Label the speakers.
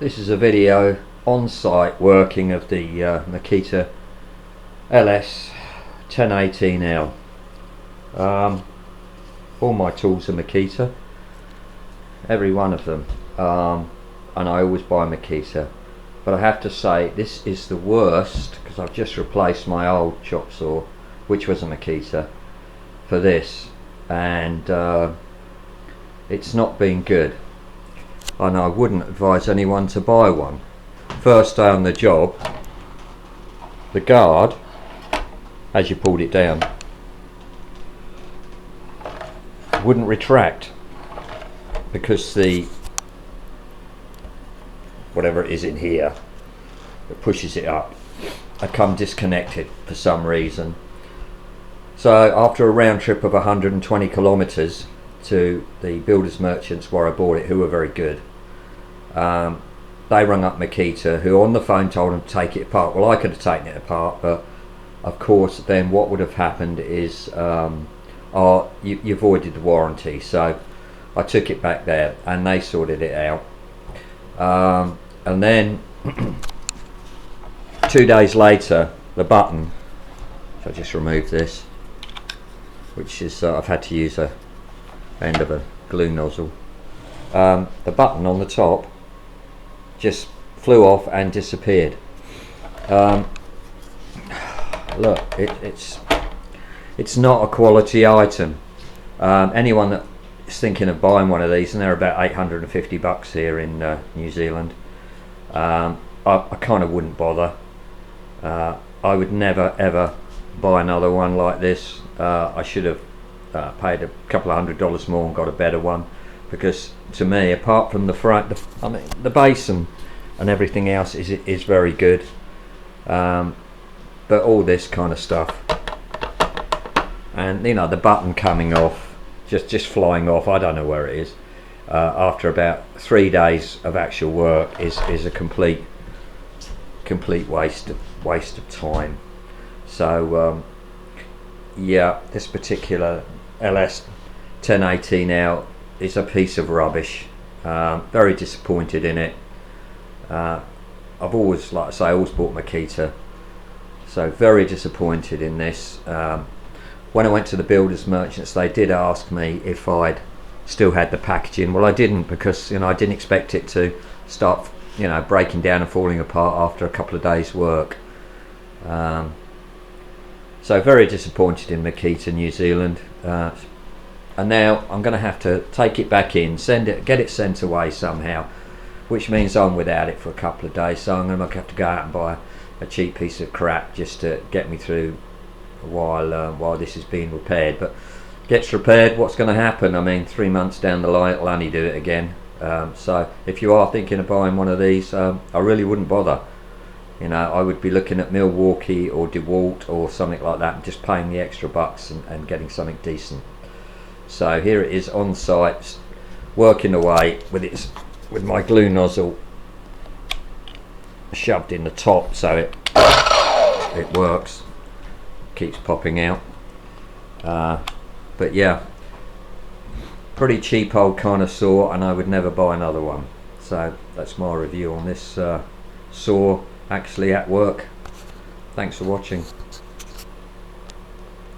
Speaker 1: This is a video on-site working of the Makita LS1018L. All my tools are Makita, every one of them, and I always buy Makita. But I have to say this is the worst, because I've just replaced my old chop saw, which was a Makita, for this, and it's not been good. And I wouldn't advise anyone to buy one. First day on the job, the guard, as you pulled it down, wouldn't retract because the whatever it is in here that pushes it up had come disconnected for some reason. So after a round trip of 120 kilometers to the builders merchants where I bought it, who were very good, they rung up Makita, who on the phone told them to take it apart. Well, I could have taken it apart, but of course then what would have happened is you voided the warranty. So I took it back there and they sorted it out, and then 2 days later the button, so I just removed this, which is I've had to use a end of a glue nozzle. The button on the top just flew off and disappeared. Look, it's not a quality item. Anyone that is thinking of buying one of these, and they're about 850 bucks here in New Zealand, I kind of wouldn't bother. I would never ever buy another one like this. I should have paid a couple of $100 more and got a better one, because to me, apart from the front, the base and everything else is very good, but all this kind of stuff, and you know, the button coming off, just flying off, I don't know where it is, after about 3 days of actual work is a complete waste of time. So yeah, this particular LS1018L is a piece of rubbish. Very disappointed in it. I've always, like I say, always bought Makita, so very disappointed in this. When I went to the builders merchants, they did ask me if I'd still had the packaging. Well, I didn't, because I didn't expect it to start breaking down and falling apart after a couple of days work. So very disappointed in Makita New Zealand, and now I'm going to have to take it back in, get it sent away somehow, which means I'm without it for a couple of days. So I'm going to have to go out and buy a cheap piece of crap just to get me through while this is being repaired. But gets repaired, what's going to happen? I mean, 3 months down the line it'll only do it again. So if you are thinking of buying one of these, I really wouldn't bother. I would be looking at Milwaukee or DeWalt or something like that, and just paying the extra bucks and getting something decent. So here it is on site, working away with my glue nozzle shoved in the top, so it works, keeps popping out. But yeah, pretty cheap old kind of saw, and I would never buy another one. So that's my review on this saw, actually at work. Thanks for watching.